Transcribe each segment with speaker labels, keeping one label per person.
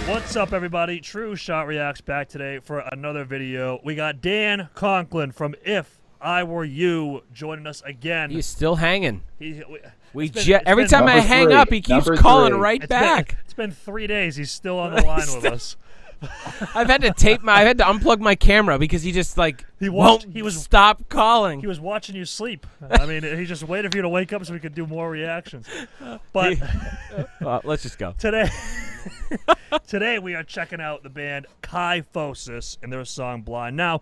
Speaker 1: What's up, everybody? TrueShot reacts back today for another video. We got Dan Conklin from If I Were You joining us again.
Speaker 2: He's still hanging.
Speaker 1: Every
Speaker 2: time I hang up, he keeps calling right back.
Speaker 1: It's been 3 days. He's still on the line with us.
Speaker 2: I've had to unplug my camera because he just he won't stop calling.
Speaker 1: He was watching you sleep. I mean, he just waited for you to wake up so we could do more reactions. But
Speaker 2: let's just go.
Speaker 1: Today we are checking out the band Kyphosis and their song Blind. Now,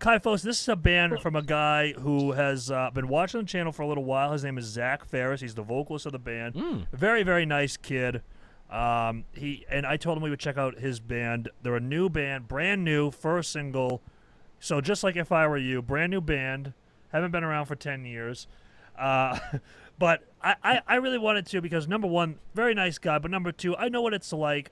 Speaker 1: Kyphosis, this is a band from a guy who has been watching the channel for a little while. His name is Zach Ferris. He's the vocalist of the band. Very, very nice kid. And I told him we would check out his band. They're a new band, brand new, first single. So just like If I Were You, brand new band. Haven't been around for 10 years. But I really wanted to because, number one, very nice guy. But number two, I know what it's like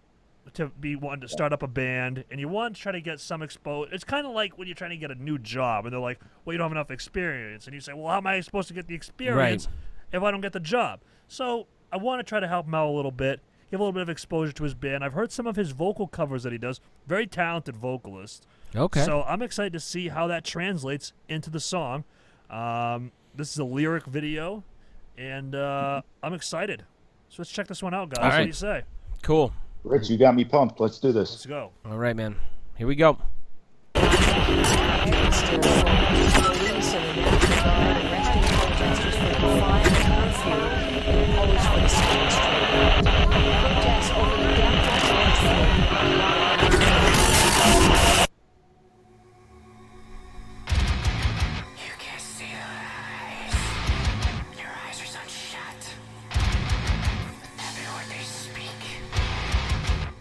Speaker 1: to be wanting to start up a band. And you want to try to get some exposure. It's kind of like when you're trying to get a new job. And they're like, well, you don't have enough experience. And you say, well, how am I supposed to get the experience if I don't get the job? So I want to try to help him out a little bit. Give a little bit of exposure to his band. I've heard some of his vocal covers that he does. Very talented vocalist.
Speaker 2: Okay.
Speaker 1: So I'm excited to see how that translates into the song. This is a lyric video, and I'm excited. So let's check this one out, guys.
Speaker 2: All right.
Speaker 1: What do you say?
Speaker 2: Cool.
Speaker 3: Rich, you got me pumped. Let's do this.
Speaker 1: Let's go.
Speaker 2: All right, man. Here we go.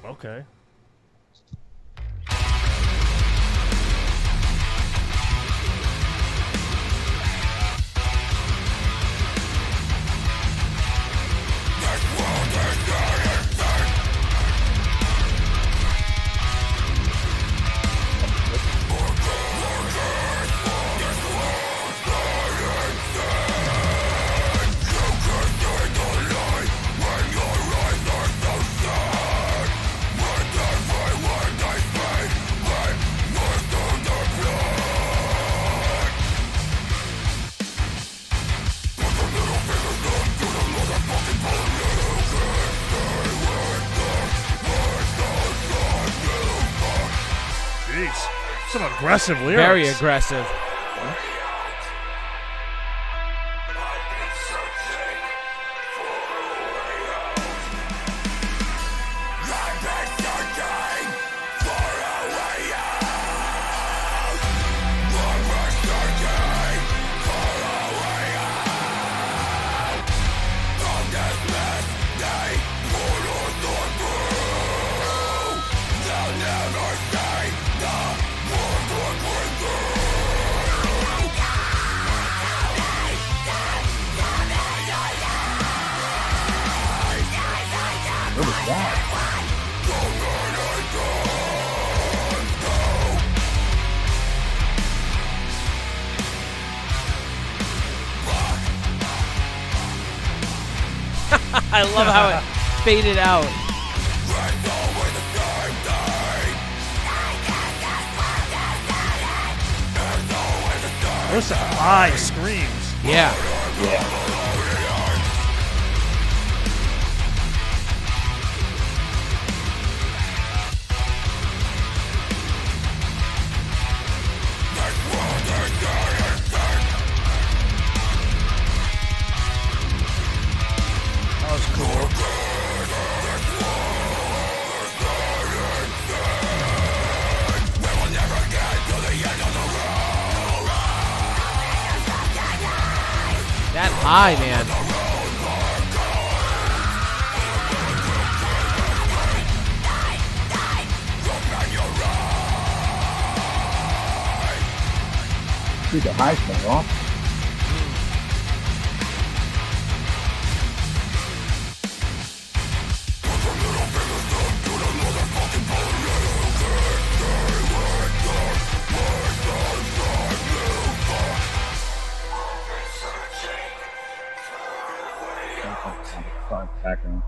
Speaker 1: Okay. Jeez. Some aggressive lyrics.
Speaker 2: Very aggressive.
Speaker 3: What was that?
Speaker 2: I love how it faded out.
Speaker 1: Those some high screams.
Speaker 2: Yeah.
Speaker 1: That was cool.
Speaker 2: That high, man.
Speaker 3: Dude, the high's been off. Background.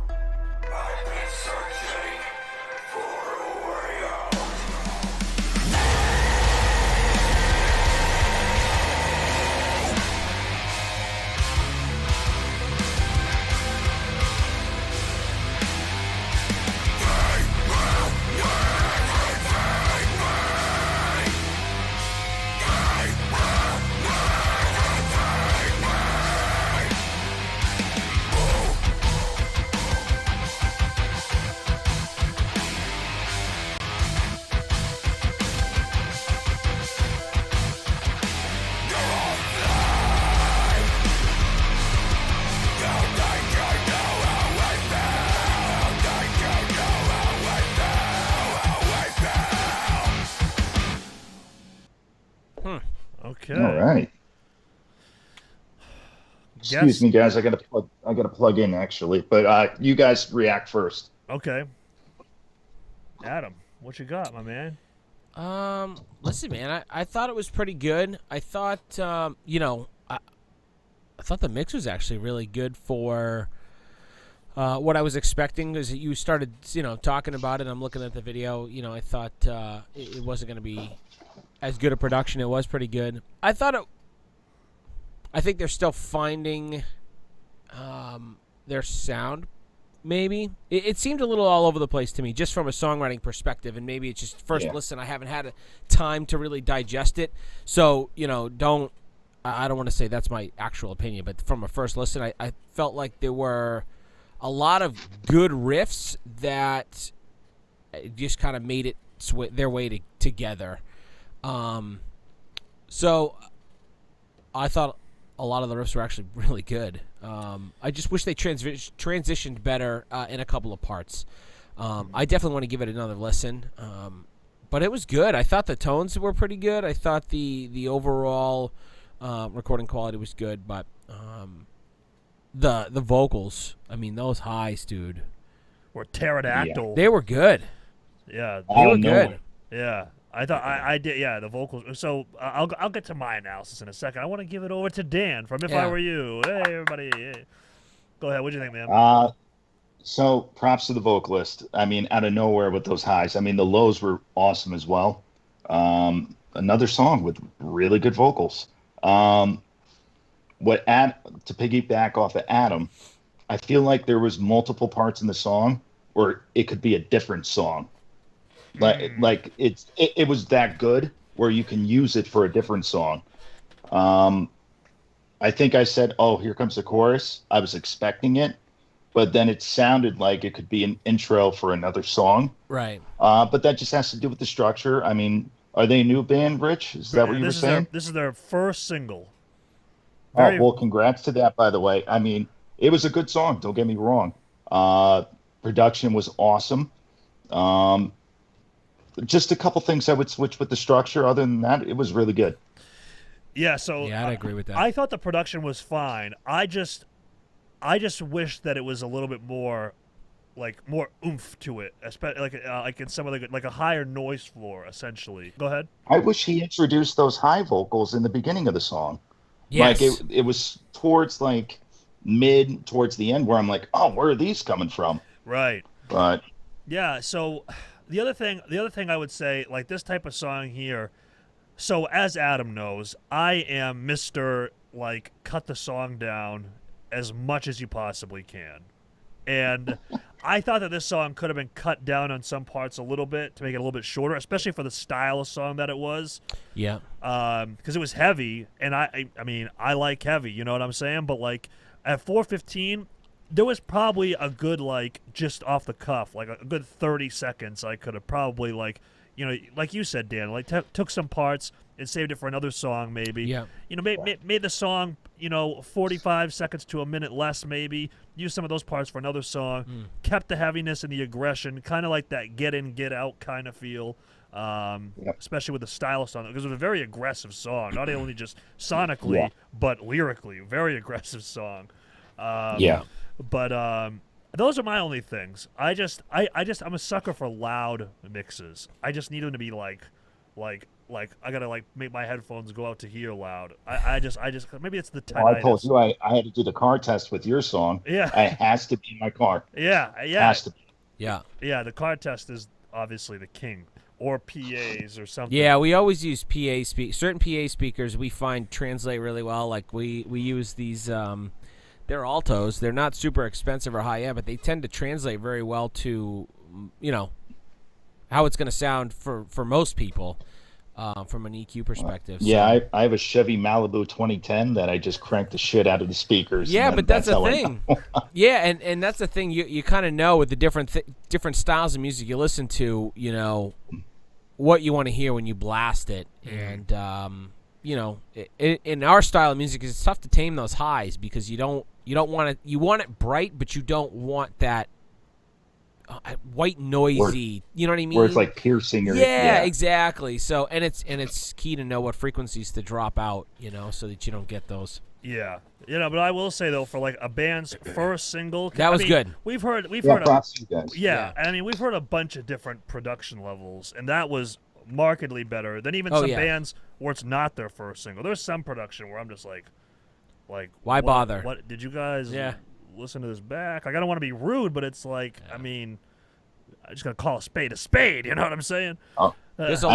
Speaker 1: Okay.
Speaker 3: All right. Excuse me, guys. I gotta plug in actually, but you guys react first.
Speaker 1: Okay. Adam, what you got, my man?
Speaker 2: Listen, man, I thought it was pretty good. I thought, I thought the mix was actually really good for what I was expecting. Because you started, talking about it. I'm looking at the video. I thought it wasn't going to be as good a production. It was pretty good. I think they're still finding their sound. Maybe it seemed a little all over the place to me, just from a songwriting perspective, and maybe it's just first listen. I haven't had time to really digest it, so I don't want to say that's my actual opinion, but from a first listen, I felt like there were a lot of good riffs that just kind of made it their way together. So I thought a lot of the riffs were actually really good. I just wish they transitioned better in a couple of parts. I definitely want to give it another listen. But it was good. I thought the tones were pretty good. I thought the overall recording quality was good. But the vocals, I mean, those highs, dude.
Speaker 1: Or pterodactyl.
Speaker 2: Yeah. They were good.
Speaker 1: Yeah.
Speaker 2: They were good.
Speaker 1: Yeah. I thought I did, the vocals. So I'll get to my analysis in a second. I want to give it over to Dan from If I Were You. Hey, everybody. Hey. Go ahead. What do you think, man?
Speaker 3: So props to the vocalist. I mean, out of nowhere with those highs. I mean, the lows were awesome as well. Another song with really good vocals. To piggyback off of Adam, I feel like there was multiple parts in the song where it could be a different song. Like it was that good where you can use it for a different song. I think I said, "Oh, here comes the chorus." I was expecting it, but then it sounded like it could be an intro for another song.
Speaker 2: Right.
Speaker 3: But that just has to do with the structure. I mean, are they a new band, Rich? Is that what you were saying?
Speaker 1: This is their first single.
Speaker 3: Well, congrats to that, by the way. I mean, it was a good song. Don't get me wrong. Production was awesome. Just a couple things I would switch with the structure. Other than that, it was really good.
Speaker 1: Yeah, so
Speaker 2: I'd agree with that.
Speaker 1: I thought the production was fine. I just wish that it was a little bit more, more oomph to it, especially like in some of like a higher noise floor, essentially. Go ahead.
Speaker 3: I wish he introduced those high vocals in the beginning of the song.
Speaker 2: Yes.
Speaker 3: Like it was towards towards the end where I'm like, oh, where are these coming from?
Speaker 1: Right.
Speaker 3: But
Speaker 1: yeah, so the other thing I would say, like this type of song here, so as Adam knows, I am Mr. Cut the song down as much as you possibly can. And I thought that this song could have been cut down on some parts a little bit to make it a little bit shorter, especially for the style of song that it was.
Speaker 2: Yeah.
Speaker 1: Because it was heavy, and I mean, I like heavy, you know what I'm saying? But at 4:15, there was probably a good just off the cuff, a good 30 seconds. I could have probably like you said, Dan, took some parts and saved it for another song, maybe.
Speaker 2: Yeah.
Speaker 1: Made the song 45 seconds to a minute less, maybe. Use some of those parts for another song. Kept the heaviness and the aggression, kind of like that get in, get out kind of feel. Especially with the style of song, because it was a very aggressive song, not only just sonically but lyrically, very aggressive song. But those are my only things. I'm a sucker for loud mixes. I just need them to be like I gotta make my headphones go out to hear loud. I just maybe it's the tinnitus.
Speaker 3: Well, I told you I had to do the car test with your song.
Speaker 1: Yeah,
Speaker 3: it has to be in my car.
Speaker 1: Yeah.
Speaker 3: Has to be.
Speaker 2: Yeah.
Speaker 1: The car test is obviously the king, or PAs or something.
Speaker 2: Yeah, we always use certain PA speakers. We find translate really well. Like we use these. They're altos. They're not super expensive or high end, but they tend to translate very well to how it's going to sound for most people. From an EQ perspective.
Speaker 3: Yeah, I have a Chevy Malibu 2010 that I just cranked the shit out of the speakers.
Speaker 2: Yeah, but that's the thing. Yeah, and that's the thing. You kind of know with the different styles of music you listen to, what you want to hear when you blast it. And, in our style of music, it's tough to tame those highs because you don't want it. You want it bright, but you don't want that white noisy. You know what I mean?
Speaker 3: Where it's like piercing. Or,
Speaker 2: yeah, exactly. So and it's key to know what frequencies to drop out, so that you don't get those.
Speaker 1: Yeah, but I will say though, for like a band's first single,
Speaker 2: that was good.
Speaker 1: We've heard
Speaker 3: props to you guys.
Speaker 1: Yeah, I mean we've heard a bunch of different production levels, and that was markedly better than even some bands where it's not their first single. There's some production where I'm just like
Speaker 2: why bother?
Speaker 1: What did you guys listen to this back? Like I don't want to be rude, but it's like I mean, I just gotta call a spade. You know what I'm saying?
Speaker 3: Oh,
Speaker 2: there's a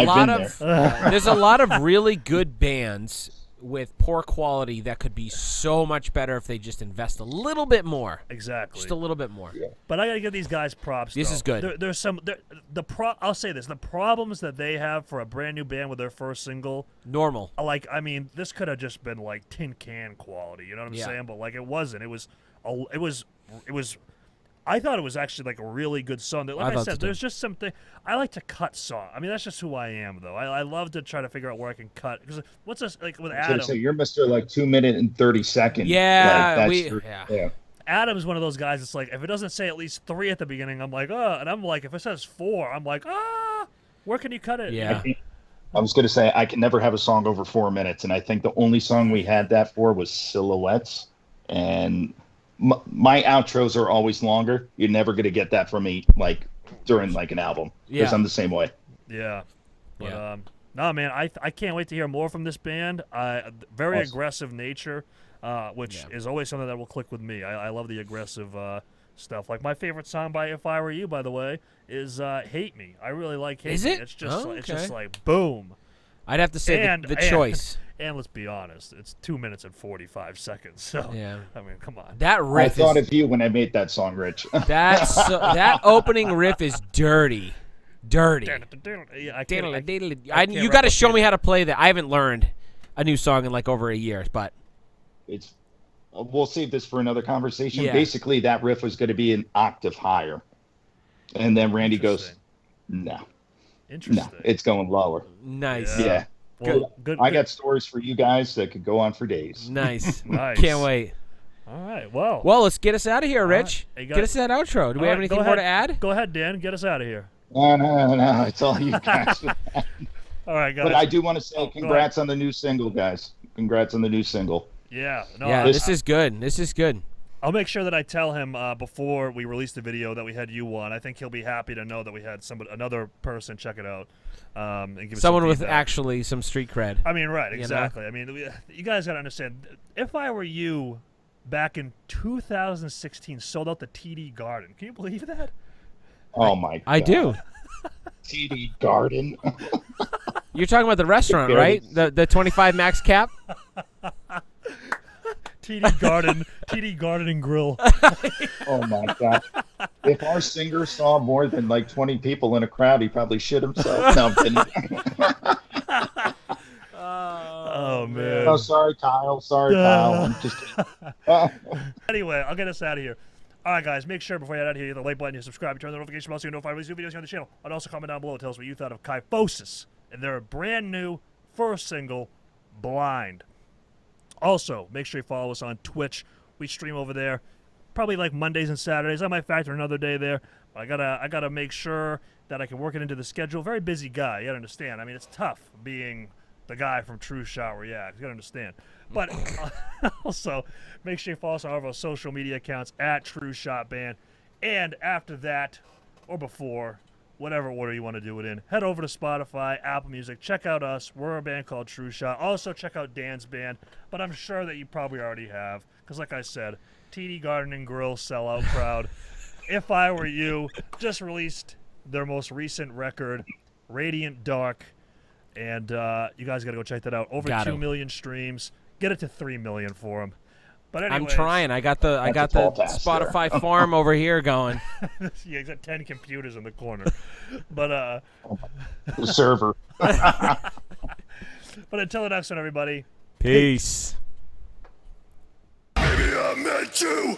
Speaker 2: lot of really good bands with poor quality that could be so much better if they just invest a little bit more.
Speaker 1: Exactly.
Speaker 2: Just a little bit more.
Speaker 3: Yeah.
Speaker 1: But I got to give these guys props.
Speaker 2: This is good.
Speaker 1: There's some I'll say this, the problems that they have for a brand new band with their first single,
Speaker 2: normal.
Speaker 1: Like I mean, this could have just been like tin can quality, you know what I'm saying? But like it wasn't. It was I thought it was actually like a really good song. Like I said, there's just something. I like to cut song. I mean, that's just who I am, though. I love to try to figure out where I can cut. Because what's this like with Adam?
Speaker 3: So you're Mr. like 2 minute and 30 seconds.
Speaker 2: Yeah,
Speaker 1: Adam's one of those guys. It's like if it doesn't say at least 3 at the beginning, I'm like, oh, and I'm like, if it says 4, I'm like, where can you cut it?
Speaker 2: Yeah.
Speaker 3: I was going to say I can never have a song over 4 minutes, and I think the only song we had that for was Silhouettes, and my outros are always longer. You're never going to get that from me like during like an album because I'm the same way.
Speaker 1: Yeah. But, no, man, I can't wait to hear more from this band. Very aggressive nature, which is always something that will click with me. I love the aggressive stuff. Like my favorite song by If I Were You, by the way, is "Hate Me." I really like "Hate Me." It's just it's just like boom.
Speaker 2: I'd have to say the choice.
Speaker 1: And let's be honest, it's 2 minutes and 45 seconds. So I mean, come on.
Speaker 2: That riff.
Speaker 3: I thought of you when I made that song, Rich.
Speaker 2: That opening riff is dirty. You got to show me how to play that. I haven't learned a new song in like over a year, but
Speaker 3: we'll save this for another conversation. Basically, that riff was going to be an octave higher, and then Randy goes, "No, it's going lower."
Speaker 2: Nice.
Speaker 3: Yeah. Well, good. I got stories for you guys that could go on for days.
Speaker 2: Nice. Can't wait.
Speaker 1: All right. Well,
Speaker 2: let's get us out of here, Rich. Get us that outro. Do we have anything more to add?
Speaker 1: Go ahead, Dan. Get us out of here.
Speaker 3: No. It's all you guys.
Speaker 1: All right, guys.
Speaker 3: But I do want to say congrats on the new single, guys. Congrats on the new single.
Speaker 1: Yeah. No,
Speaker 2: this is good. This is good.
Speaker 1: I'll make sure that I tell him before we release the video that we had you on. I think he'll be happy to know that we had another person check it out. And give
Speaker 2: someone with actually some street cred.
Speaker 1: I mean, right, exactly. I mean, you guys got to understand. If I Were You, back in 2016, sold out the TD Garden. Can you believe that?
Speaker 3: Oh my God.
Speaker 2: I do.
Speaker 3: TD Garden.
Speaker 2: You're talking about the restaurant, right? The 25 max cap.
Speaker 1: TD Garden and Grill.
Speaker 3: Oh my God! If our singer saw more than like 20 people in a crowd, he probably shit himself. No, I'm kidding.
Speaker 1: Oh man!
Speaker 3: Oh, sorry, Kyle. I'm just kidding.
Speaker 1: Anyway, I'll get us out of here. All right, guys, make sure before you get out of here, hit the like button, you subscribe, turn the notification bell so you know if I release new videos here on the channel. And also comment down below, tell us what you thought of Kyphosis and their brand new first single, Blind. Also, make sure you follow us on Twitch. We stream over there, probably like Mondays and Saturdays. I might factor another day there, but I gotta make sure that I can work it into the schedule. Very busy guy, you gotta understand. I mean, it's tough being the guy from TrueShot where you gotta understand. But also, make sure you follow us on all of our social media accounts at TrueShot Band. And after that, or before, whatever order you want to do it in, head over to Spotify, Apple Music, check out us. We're a band called TrueShot. Also, check out Dan's band, but I'm sure that you probably already have, because like I said, TD Garden and Grill sellout crowd. If I Were You just released their most recent record, Radiant Dark, and you guys got to go check that out. Over 2 million streams. Get it to 3 million for them. But anyways,
Speaker 2: I'm trying. I got the Spotify farm over here going.
Speaker 1: Yeah, he's got 10 computers in the corner. But
Speaker 3: the server.
Speaker 1: But until the next one, everybody.
Speaker 2: Peace.
Speaker 4: Maybe I meant you.